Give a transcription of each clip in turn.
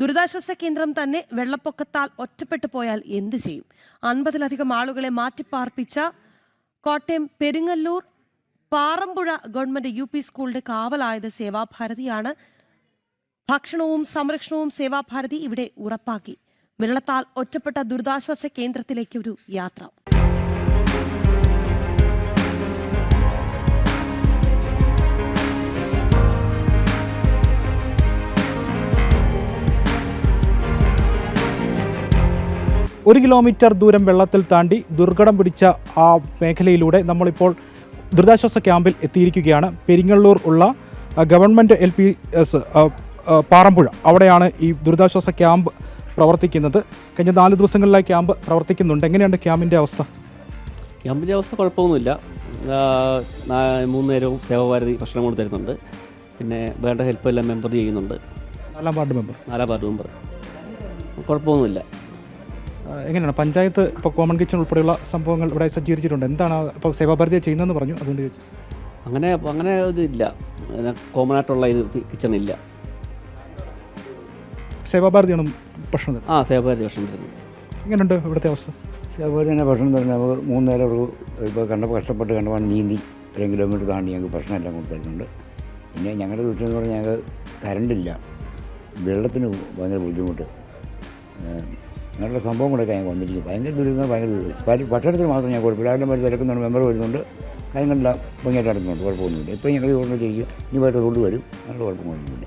ദുരിതാശ്വാസ കേന്ദ്രം തന്നെ വെള്ളപ്പൊക്കത്താൽ ഒറ്റപ്പെട്ടു പോയാൽ എന്ത് ചെയ്യും? 50-ലധികം ആളുകളെ മാറ്റിപ്പാർപ്പിച്ച കോട്ടയം പെരിങ്ങല്ലൂർ പാറമ്പുഴ ഗവൺമെന്റ് UP സ്കൂളിന്റെ കാവലായത് സേവാഭാരതിയാണ്. ഭക്ഷണവും സംരക്ഷണവും സേവാഭാരതി ഇവിടെ ഉറപ്പാക്കി. വെള്ളത്താൽ ഒറ്റപ്പെട്ട ദുരിതാശ്വാസ കേന്ദ്രത്തിലേക്ക് ഒരു യാത്ര. ഒരു കിലോമീറ്റർ ദൂരം വെള്ളത്തിൽ താണ്ടി ദുർഘടം പിടിച്ച ആ മേഖലയിലൂടെ നമ്മളിപ്പോൾ ദുരിതാശ്വാസ ക്യാമ്പിൽ എത്തിയിരിക്കുകയാണ്. പെരിങ്ങള്ളൂർ ഉള്ള ഗവൺമെൻറ് LPS പാറമ്പുഴ, അവിടെയാണ് ഈ ദുരിതാശ്വാസ ക്യാമ്പ് പ്രവർത്തിക്കുന്നത്. കഴിഞ്ഞ 4 ദിവസങ്ങളിലായി ക്യാമ്പ് പ്രവർത്തിക്കുന്നുണ്ട്. എങ്ങനെയുണ്ട് ക്യാമ്പിൻ്റെ അവസ്ഥ? ക്യാമ്പിൻ്റെ അവസ്ഥ കുഴപ്പമൊന്നുമില്ല. 3 നേരവും സേവാഭാരതി ഭക്ഷണം കൊണ്ട് തരുന്നുണ്ട്. പിന്നെ വേണ്ട ഹെൽപ്പ് എല്ലാം മെമ്പർ ചെയ്യുന്നുണ്ട്. 4 വാർഡ് മെമ്പർ കുഴപ്പമൊന്നുമില്ല. എങ്ങനെയാണ് പഞ്ചായത്ത് ഇപ്പോൾ കോമൺ കിച്ചൺ ഉൾപ്പെടെയുള്ള സംഭവങ്ങൾ ഇവിടെ സജ്ജീകരിച്ചിട്ടുണ്ട്? എന്താണ് ഇപ്പോൾ സേവാഭാരതിയെ ചെയ്യുന്നതെന്ന് പറഞ്ഞു, അതുകൊണ്ട് ചോദിച്ചു. അങ്ങനെ ഇതില്ല, കോമൺ ആയിട്ടുള്ള ഇത് കിച്ചൺ ഇല്ല. സേവാഭാരതിയാണ് ഭക്ഷണം തരുന്നത്? സേവാഭാരതി ഭക്ഷണം തരുന്നത്. എങ്ങനെയുണ്ട് ഇവിടുത്തെ അവസ്ഥ? സേവാഭാരതി തന്നെ ഭക്ഷണം തരുന്നത്. നമുക്ക് 3 നേരം ഇപ്പോൾ കഷ്ടപ്പെട്ട് കണ്ടവാൻ നീന്തി 3 കിലോമീറ്റർ താണ്ടി ഞങ്ങൾക്ക് ഭക്ഷണം എല്ലാം കൊണ്ട് തരുന്നുണ്ട്. പിന്നെ ഞങ്ങളുടെ വീട്ടിലെന്ന് പറഞ്ഞാൽ ഞങ്ങൾക്ക് കറണ്ടില്ല, വെള്ളത്തിന് ഭയങ്കര ബുദ്ധിമുട്ട്. അങ്ങനെയുള്ള സംഭവം കൂടെ ഞങ്ങൾക്ക് വന്നിരിക്കും. ഭയങ്കര ദുരിതം. ഭക്ഷണത്തിന് മാത്രം ഞാൻ കുഴപ്പമില്ല. അതിൻ്റെ മരുന്ന് തിരക്കുന്നുണ്ട്, മെമ്പർ വരുന്നുണ്ട്, കാര്യങ്ങളെല്ലാം ഭംഗിയായിട്ട് നടക്കുന്നുണ്ട്, കുഴപ്പമൊന്നുമില്ല. ഇപ്പോൾ ഞങ്ങൾ കൊണ്ടുവരിക, ഇനി പോയിട്ട് കൊണ്ടുവരും, അങ്ങനെയുള്ള കുഴപ്പമൊന്നുമില്ല.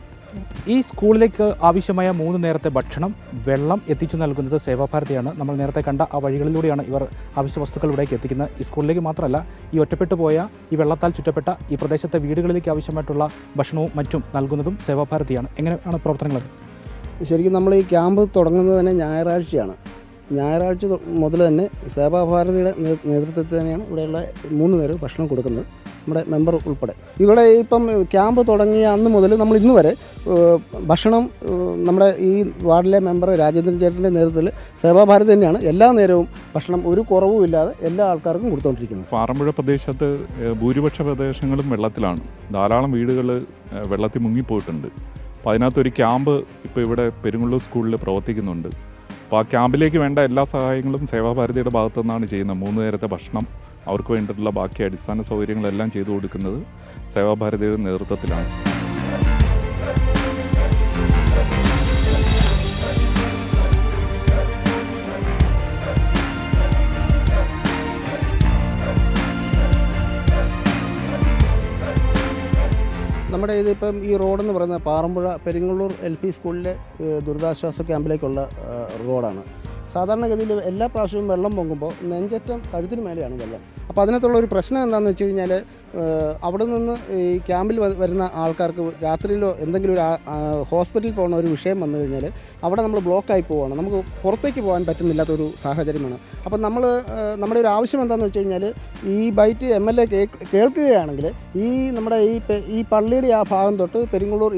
ഈ സ്കൂളിലേക്ക് ആവശ്യമായ 3 നേരത്തെ ഭക്ഷണം, വെള്ളം എത്തിച്ചു നൽകുന്നത് സേവാഭാരതിയാണ്. നമ്മൾ നേരത്തെ കണ്ട ആ വഴികളിലൂടെയാണ് ഇവർ ആവശ്യ വസ്തുക്കൾ ഇവിടേക്ക് എത്തിക്കുന്നത്. ഈ സ്കൂളിലേക്ക് മാത്രമല്ല, ഈ ഒറ്റപ്പെട്ടു പോയ ഈ വെള്ളത്താൽ ചുറ്റപ്പെട്ട ഈ പ്രദേശത്തെ വീടുകളിലേക്ക് ആവശ്യമായിട്ടുള്ള ഭക്ഷണവും മറ്റും നൽകുന്നതും സേവാഭാരതിയാണ്. എങ്ങനെയാണ് പ്രവർത്തനങ്ങൾ? ശരിക്കും നമ്മൾ ഈ ക്യാമ്പ് തുടങ്ങുന്നത് തന്നെ ഞായറാഴ്ചയാണ്. ഞായറാഴ്ച മുതൽ തന്നെ സേവാഭാരതിയുടെ നേതൃത്വത്തിൽ തന്നെയാണ് ഇവിടെയുള്ള 3 നേരം ഭക്ഷണം കൊടുക്കുന്നത്, നമ്മുടെ മെമ്പർ ഉൾപ്പെടെ. ഇവിടെ ഇപ്പം ക്യാമ്പ് തുടങ്ങിയ അന്ന് മുതൽ നമ്മൾ ഇന്ന് വരെ ഭക്ഷണം നമ്മുടെ ഈ വാർഡിലെ മെമ്പർ രാജേന്ദ്രൻ ചേട്ടൻ്റെ നേതൃത്വത്തിൽ സേവാഭാരതി തന്നെയാണ് എല്ലാ നേരവും ഭക്ഷണം ഒരു കുറവുമില്ലാതെ എല്ലാ ആൾക്കാർക്കും കൊടുത്തുകൊണ്ടിരിക്കുന്നത്. പാറമ്പുഴ പ്രദേശത്ത് ഭൂരിപക്ഷ പ്രദേശങ്ങളും വെള്ളത്തിലാണ്. ധാരാളം വീടുകൾ വെള്ളത്തിൽ മുങ്ങിപ്പോയിട്ടുണ്ട്. അപ്പോൾ അതിനകത്തൊരു ക്യാമ്പ് ഇപ്പോൾ ഇവിടെ പെരിങ്ങള്ളൂർ സ്കൂളിൽ പ്രവർത്തിക്കുന്നുണ്ട്. അപ്പോൾ ആ ക്യാമ്പിലേക്ക് വേണ്ട എല്ലാ സഹായങ്ങളും സേവാഭാരതിയുടെ ഭാഗത്തു നിന്നാണ് ചെയ്യുന്നത്. 3 നേരത്തെ ഭക്ഷണം, അവർക്ക് വേണ്ടിയിട്ടുള്ള ബാക്കി അടിസ്ഥാന സൗകര്യങ്ങളെല്ലാം ചെയ്തു കൊടുക്കുന്നത് സേവാഭാരതിയുടെ നേതൃത്വത്തിലാണ്. നമ്മുടെ ഇതിപ്പം ഈ റോഡെന്ന് പറയുന്നത് പാറമ്പുഴ പെരിങ്ങള്ളൂർ LP സ്കൂളിലെ ദുരിതാശ്വാസ ക്യാമ്പിലേക്കുള്ള റോഡാണ്. സാധാരണഗതിയിൽ എല്ലാ പ്രാവശ്യവും വെള്ളം പൊങ്ങുമ്പോൾ നെഞ്ചറ്റം കഴുത്തിന് മേലെയാണ് വെള്ളം. അപ്പോൾ അതിനകത്തുള്ള ഒരു പ്രശ്നം എന്താണെന്ന് വെച്ച് കഴിഞ്ഞാൽ, അവിടെ നിന്ന് ഈ ക്യാമ്പിൽ വരുന്ന ആൾക്കാർക്ക് രാത്രിയിലോ എന്തെങ്കിലും ഒരു ഹോസ്പിറ്റലിൽ പോകുന്ന ഒരു വിഷയം വന്നു കഴിഞ്ഞാൽ അവിടെ നമ്മൾ ബ്ലോക്കായി പോവുകയാണ്, നമുക്ക് പുറത്തേക്ക് പോകാൻ പറ്റുന്നില്ലാത്തൊരു സാഹചര്യമാണ്. അപ്പം നമ്മുടെ ഒരു ആവശ്യം എന്താണെന്ന് വെച്ച് കഴിഞ്ഞാൽ, ഈ ബൈറ്റ് MLA കേൾക്കുകയാണെങ്കിൽ നമ്മുടെ ഈ പള്ളിയുടെ ആ ഭാഗം തൊട്ട് പെരിങ്ങള്ളൂർ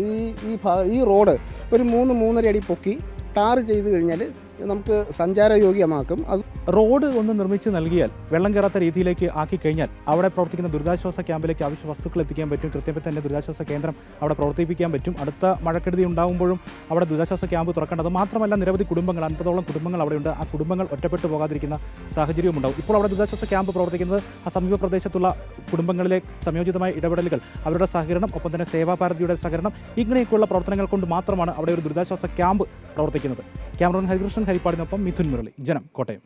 ഈ റോഡ് ഒരു 3-3.5 അടി പൊക്കി ടാർ ചെയ്ത് കഴിഞ്ഞാൽ നമുക്ക് സഞ്ചാരയോഗ്യമാക്കും. അത് റോഡ് ഒന്ന് നിർമ്മിച്ച് നൽകിയാൽ, വെള്ളം കയറാത്ത രീതിയിലേക്ക് ആക്കി കഴിഞ്ഞാൽ അവിടെ പ്രവർത്തിക്കുന്ന ദുരിതാശ്വാസ ക്യാമ്പിലേക്ക് ആവശ്യ വസ്തുക്കൾ എത്തിക്കാൻ പറ്റും. കൃത്യമായി തന്നെ ദുരിതാശ്വാസ കേന്ദ്രം അവിടെ പ്രവർത്തിപ്പിക്കാൻ പറ്റും. അടുത്ത മഴക്കെടുതി ഉണ്ടാകുമ്പോഴും അവിടെ ദുരിതാശ്വാസ ക്യാമ്പ് തുറക്കേണ്ടത് മാത്രമല്ല, നിരവധി കുടുംബങ്ങൾ, 50ഓളം കുടുംബങ്ങൾ അവിടെയുണ്ട്. ആ കുടുംബങ്ങൾ ഒറ്റപ്പെട്ടു പോകാതിരിക്കുന്ന സാഹചര്യവും ഉണ്ടാവും. ഇപ്പോൾ അവിടെ ദുരിതാശ്വാസ ക്യാമ്പ് പ്രവർത്തിക്കുന്നത് ആ സമീപ പ്രദേശത്തുള്ള കുടുംബങ്ങളിലെ സംയോജിതമായ ഇടപെടലുകൾ, അവരുടെ സഹകരണം, ഒപ്പം തന്നെ സേവാഭാരതിയുടെ സഹകരണം, ഇങ്ങനെയൊക്കെയുള്ള പ്രവർത്തനങ്ങൾ കൊണ്ട് മാത്രമാണ് അവിടെ ഒരു ദുരിതാശ്വാസ ക്യാമ്പ് പ്രവർത്തിക്കുന്നത്. ക്യാമറമാൻ ഹരികൃഷ്ണൻ ഹരിപ്പാടിനൊപ്പം മിഥുൻ മുരളി, ജനം, കോട്ടയം.